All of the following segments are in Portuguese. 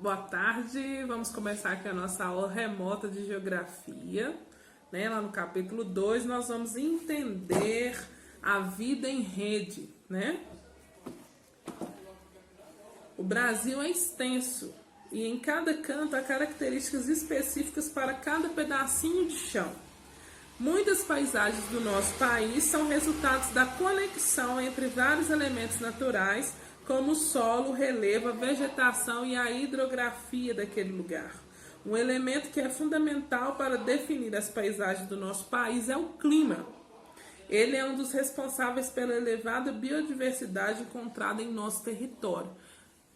Boa tarde, vamos começar aqui a nossa aula remota de geografia, né? Lá no capítulo 2 nós vamos entender a vida em rede, né? O Brasil é extenso e em cada canto há características específicas para cada pedacinho de chão. Muitas paisagens do nosso país são resultados da conexão entre vários elementos naturais, como o solo, o relevo, a vegetação e a hidrografia daquele lugar. Um elemento que é fundamental para definir as paisagens do nosso país é o clima. Ele é um dos responsáveis pela elevada biodiversidade encontrada em nosso território.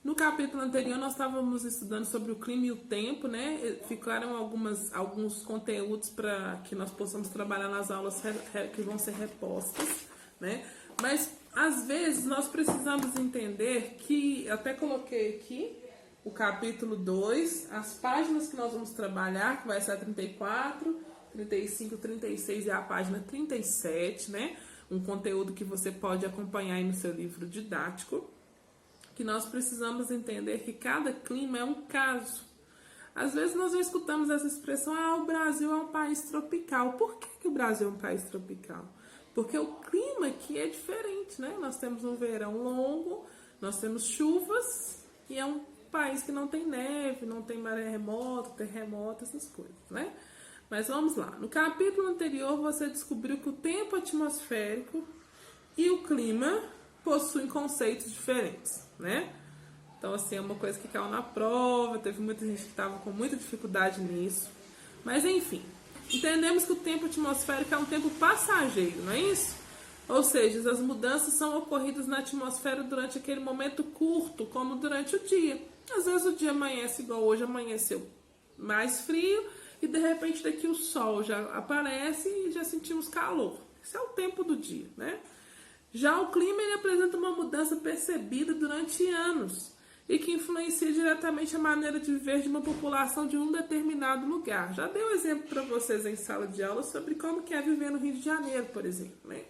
No capítulo anterior nós estávamos estudando sobre o clima e o tempo, né? Ficaram alguns conteúdos para que nós possamos trabalhar nas aulas que vão ser repostas, né? Mas às vezes nós precisamos entender que, até coloquei aqui o capítulo 2, as páginas que nós vamos trabalhar, que vai ser a 34, 35, 36 e a página 37, né? Um conteúdo que você pode acompanhar aí no seu livro didático. Que nós precisamos entender que cada clima é um caso. Às vezes nós já escutamos essa expressão, o Brasil é um país tropical. Por que o Brasil é um país tropical? Porque o clima aqui é diferente, né? Nós temos um verão longo, nós temos chuvas e é um país que não tem neve, não tem maré remota, terremoto, essas coisas, né? Mas vamos lá. No capítulo anterior você descobriu que o tempo atmosférico e o clima possuem conceitos diferentes, né? Então, assim, é uma coisa que caiu na prova, teve muita gente que estava com muita dificuldade nisso. Mas, enfim, entendemos que o tempo atmosférico é um tempo passageiro, não é isso? Ou seja, as mudanças são ocorridas na atmosfera durante aquele momento curto, como durante o dia. Às vezes o dia amanhece igual hoje, amanheceu mais frio, e de repente daqui o sol já aparece e já sentimos calor. Esse é o tempo do dia, né? Já o clima ele apresenta uma mudança percebida durante anos e que influencia diretamente a maneira de viver de uma população de um determinado lugar. Já dei um exemplo para vocês em sala de aula sobre como que é viver no Rio de Janeiro, por exemplo, né?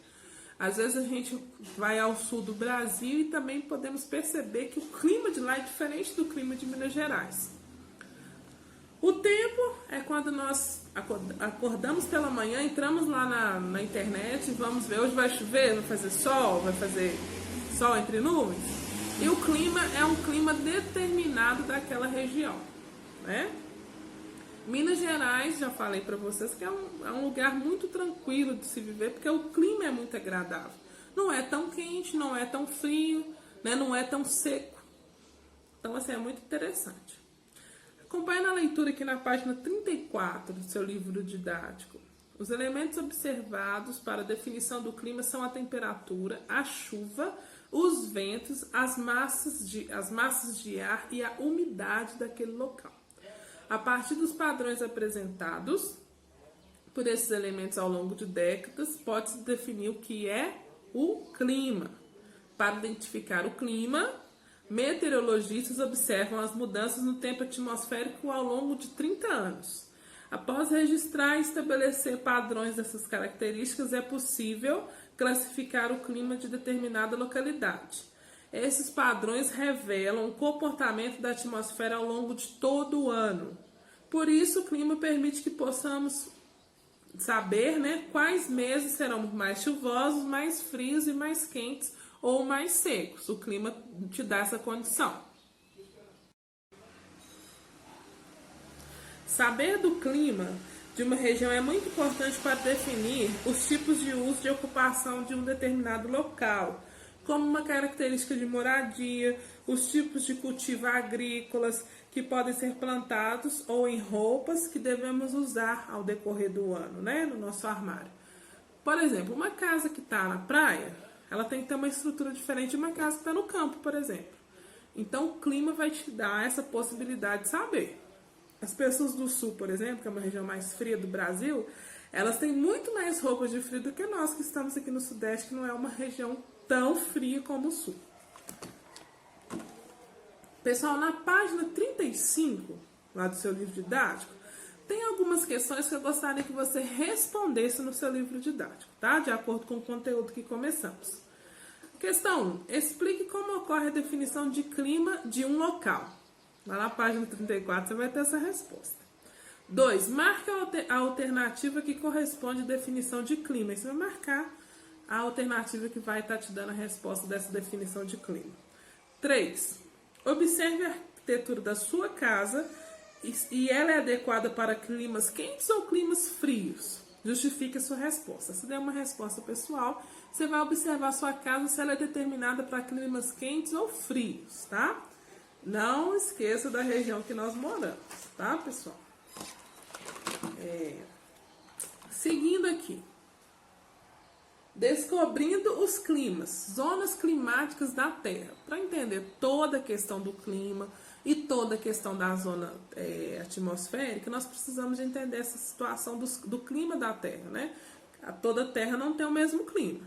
Às vezes a gente vai ao sul do Brasil e também podemos perceber que o clima de lá é diferente do clima de Minas Gerais. O tempo é quando nós acordamos pela manhã, entramos lá na internet e vamos ver, hoje vai chover, vai fazer sol entre nuvens. E o clima é um clima determinado daquela região, né? Minas Gerais, já falei para vocês que é um lugar muito tranquilo de se viver, porque o clima é muito agradável. Não é tão quente, não é tão frio, né? Não é tão seco. Então, assim, é muito interessante. Acompanhe na leitura aqui na página 34 do seu livro didático. Os elementos observados para a definição do clima são a temperatura, a chuva, os ventos, as massas de ar e a umidade daquele local. A partir dos padrões apresentados por esses elementos ao longo de décadas, pode-se definir o que é o clima. Para identificar o clima, meteorologistas observam as mudanças no tempo atmosférico ao longo de 30 anos. Após registrar e estabelecer padrões dessas características, é possível classificar o clima de determinada localidade. Esses padrões revelam o comportamento da atmosfera ao longo de todo o ano. Por isso, o clima permite que possamos saber, né, quais meses serão mais chuvosos, mais frios e mais quentes, ou mais secos. O clima te dá essa condição. Saber do clima de uma região é muito importante para definir os tipos de uso de ocupação de um determinado local, como uma característica de moradia, os tipos de cultivo agrícolas que podem ser plantados ou em roupas que devemos usar ao decorrer do ano, né, no nosso armário. Por exemplo, uma casa que está na praia, ela tem que ter uma estrutura diferente de uma casa que está no campo, por exemplo. Então, o clima vai te dar essa possibilidade de saber. As pessoas do sul, por exemplo, que é uma região mais fria do Brasil, elas têm muito mais roupas de frio do que nós, que estamos aqui no Sudeste, que não é uma região tão fria como o sul. Pessoal, na página 35, lá do seu livro didático, tem algumas questões que eu gostaria que você respondesse no seu livro didático, tá? De acordo com o conteúdo que começamos. Questão 1. Explique como ocorre a definição de clima de um local. Lá na página 34 você vai ter essa resposta. 2. Marca a alternativa que corresponde à definição de clima. Você vai marcar a alternativa que vai estar te dando a resposta dessa definição de clima. 3. Observe a arquitetura da sua casa e ela é adequada para climas quentes ou climas frios. Justifique a sua resposta. Se der uma resposta pessoal, você vai observar a sua casa se ela é determinada para climas quentes ou frios, tá? Não esqueça da região que nós moramos, tá, pessoal? Seguindo aqui. Descobrindo os climas, zonas climáticas da Terra. Para entender toda a questão do clima e toda a questão da zona atmosférica, nós precisamos de entender essa situação do clima da Terra, né? Toda a Terra não tem o mesmo clima,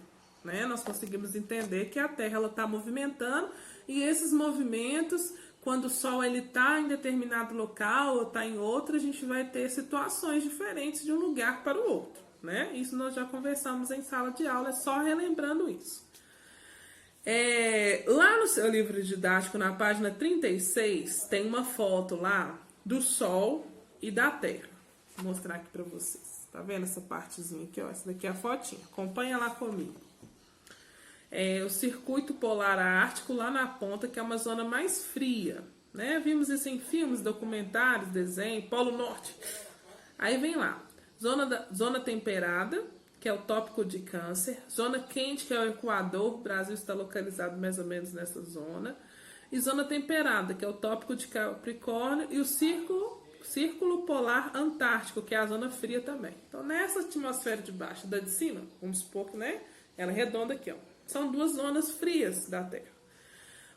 né? Nós conseguimos entender que a Terra está movimentando e esses movimentos, quando o Sol está em determinado local ou está em outro, a gente vai ter situações diferentes de um lugar para o outro, né? Isso nós já conversamos em sala de aula, é só relembrando isso. Lá no seu livro didático, na página 36, tem uma foto lá do Sol e da Terra. Vou mostrar aqui para vocês. Tá vendo essa partezinha aqui, ó? Essa daqui é a fotinha. Acompanha lá comigo. O circuito polar ártico lá na ponta, que é uma zona mais fria, né? Vimos isso em filmes, documentários, desenho, Polo Norte. Aí vem lá, zona temperada, que é o tópico de Câncer, zona quente, que é o Equador, o Brasil está localizado mais ou menos nessa zona, e zona temperada, que é o tópico de Capricórnio, e o círculo polar antártico, que é a zona fria também. Então, nessa atmosfera de baixo da de cima, vamos supor que, né, ela é redonda aqui, ó, são duas zonas frias da Terra.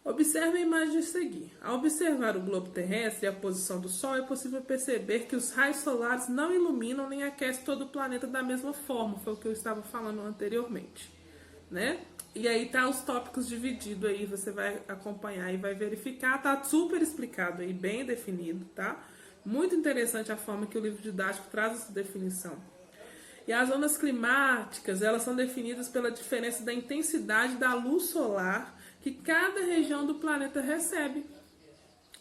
Observe a imagem a seguir. Ao observar o globo terrestre e a posição do Sol, é possível perceber que os raios solares não iluminam nem aquecem todo o planeta da mesma forma, foi o que eu estava falando anteriormente, né? E aí tá os tópicos divididos aí, você vai acompanhar e vai verificar, tá super explicado aí, bem definido, tá? Muito interessante a forma que o livro didático traz essa definição. E as zonas climáticas, elas são definidas pela diferença da intensidade da luz solar que cada região do planeta recebe.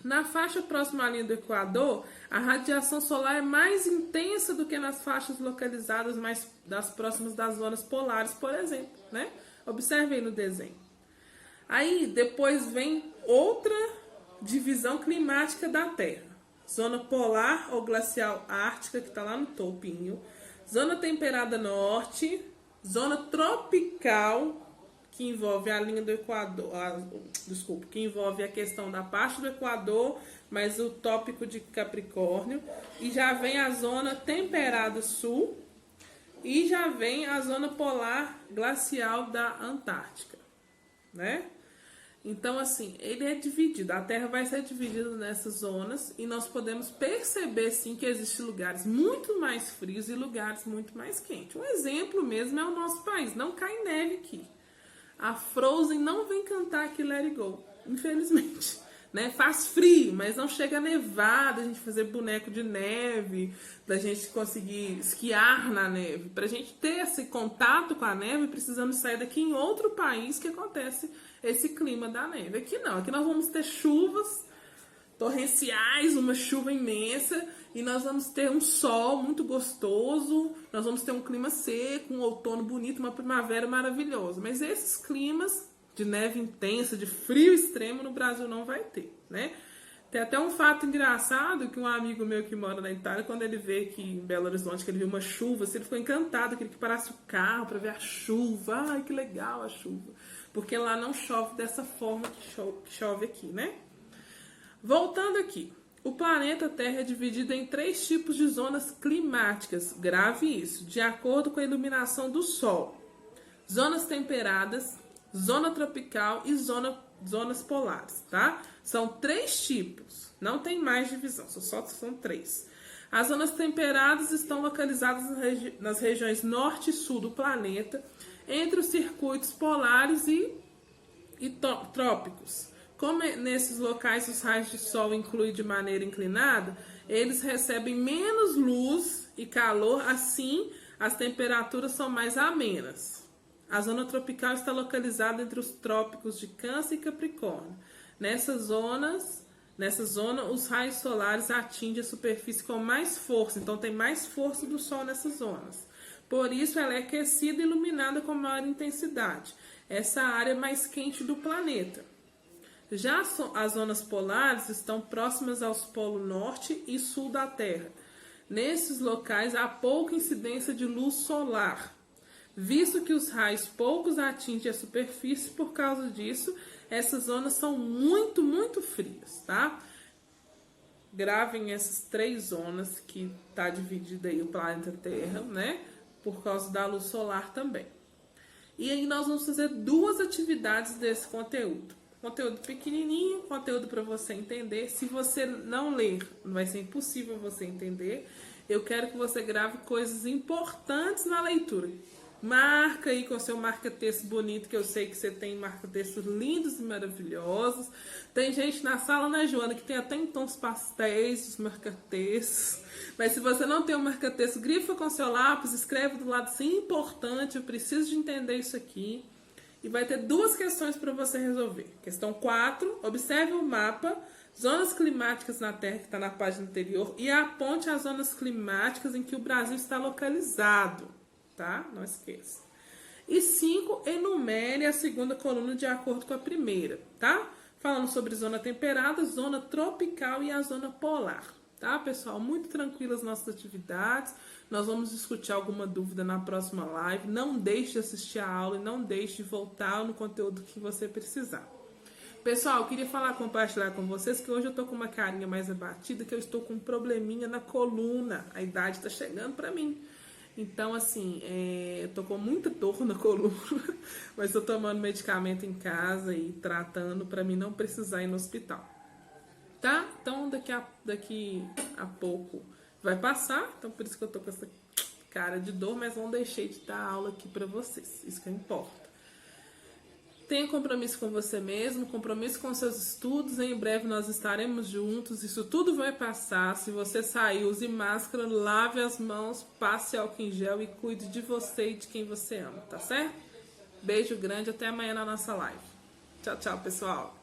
Na faixa próxima à linha do Equador, a radiação solar é mais intensa do que nas faixas localizadas mais próximas das zonas polares, por exemplo, né? Observe aí no desenho. Aí, depois vem outra divisão climática da Terra. Zona polar ou glacial ártica, que está lá no topinho. Zona temperada norte, zona tropical, que envolve a linha do Equador, que envolve a questão da parte do Equador, mas o tópico de Capricórnio, e já vem a zona temperada sul, e já vem a zona polar glacial da Antártica, né? Então, assim, ele é dividido, a Terra vai ser dividida nessas zonas e nós podemos perceber, sim, que existem lugares muito mais frios e lugares muito mais quentes. Um exemplo mesmo é o nosso país, não cai neve aqui. A Frozen não vem cantar aqui Let It Go, infelizmente, né? Faz frio, mas não chega a nevar, da gente fazer boneco de neve, da gente conseguir esquiar na neve. Pra gente ter esse contato com a neve, precisamos sair daqui em outro país que acontece esse clima da neve. Aqui não, aqui nós vamos ter chuvas torrenciais, uma chuva imensa, e nós vamos ter um sol muito gostoso, nós vamos ter um clima seco, um outono bonito, uma primavera maravilhosa. Mas esses climas de neve intensa, de frio extremo, no Brasil não vai ter, né? Tem até um fato engraçado que um amigo meu que mora na Itália, quando ele vê que em Belo Horizonte, que ele viu uma chuva, assim, ele ficou encantado, queria que parasse o carro para ver a chuva. Ai, que legal a chuva. Porque lá não chove dessa forma que chove aqui, né? Voltando aqui. O planeta Terra é dividido em 3 tipos de zonas climáticas. Grave isso, de acordo com a iluminação do Sol. Zonas temperadas, zona tropical e zonas polares, tá? São 3 tipos, não tem mais divisão, são 3. As zonas temperadas estão localizadas nas regiões norte e sul do planeta, entre os circuitos polares e trópicos. Como nesses locais os raios de sol incluem de maneira inclinada, eles recebem menos luz e calor, assim as temperaturas são mais amenas. A zona tropical está localizada entre os trópicos de Câncer e Capricórnio. Nessas zonas Nessa zona, os raios solares atingem a superfície com mais força, então tem mais força do Sol nessas zonas. Por isso, ela é aquecida e iluminada com maior intensidade. Essa área mais quente do planeta. Já as zonas polares estão próximas aos polos norte e sul da Terra. Nesses locais, há pouca incidência de luz solar. Visto que os raios poucos atingem a superfície, por causa disso, essas zonas são muito, muito frias, tá? Gravem essas 3 zonas que está dividida aí o planeta Terra, né? Por causa da luz solar também. E aí nós vamos fazer 2 atividades desse conteúdo. Conteúdo pequenininho, conteúdo para você entender. Se você não ler, vai ser impossível você entender. Eu quero que você grave coisas importantes na leitura. Marca aí com o seu marca-texto bonito, que eu sei que você tem marca-textos lindos e maravilhosos. Tem gente na sala, né, Joana, que tem até em tons pastéis os marca-textos. Mas se você não tem um marca-texto, grifa com seu lápis, escreve do lado assim, importante, eu preciso de entender isso aqui. E vai ter 2 questões para você resolver. Questão 4, observe o mapa, zonas climáticas na Terra, que está na página anterior, e aponte as zonas climáticas em que o Brasil está localizado. Tá? Não esqueça. E 5, enumere a segunda coluna de acordo com a primeira, tá? Falando sobre zona temperada, zona tropical e a zona polar, tá, pessoal? Muito tranquilas nossas atividades. Nós vamos discutir alguma dúvida na próxima live. Não deixe de assistir a aula e não deixe de voltar no conteúdo que você precisar. Pessoal, eu queria compartilhar com vocês que hoje eu tô com uma carinha mais abatida, que eu estou com um probleminha na coluna. A idade tá chegando pra mim. Então, assim, eu tô com muita dor na coluna, mas tô tomando medicamento em casa e tratando para mim não precisar ir no hospital. Tá? Então, daqui a pouco vai passar, então por isso que eu tô com essa cara de dor, mas não deixei de dar aula aqui para vocês, isso que importa. Tenha compromisso com você mesmo, compromisso com seus estudos. Em breve nós estaremos juntos. Isso tudo vai passar. Se você sair, use máscara, lave as mãos, passe álcool em gel e cuide de você e de quem você ama, tá certo? Beijo grande, até amanhã na nossa live. Tchau, tchau, pessoal.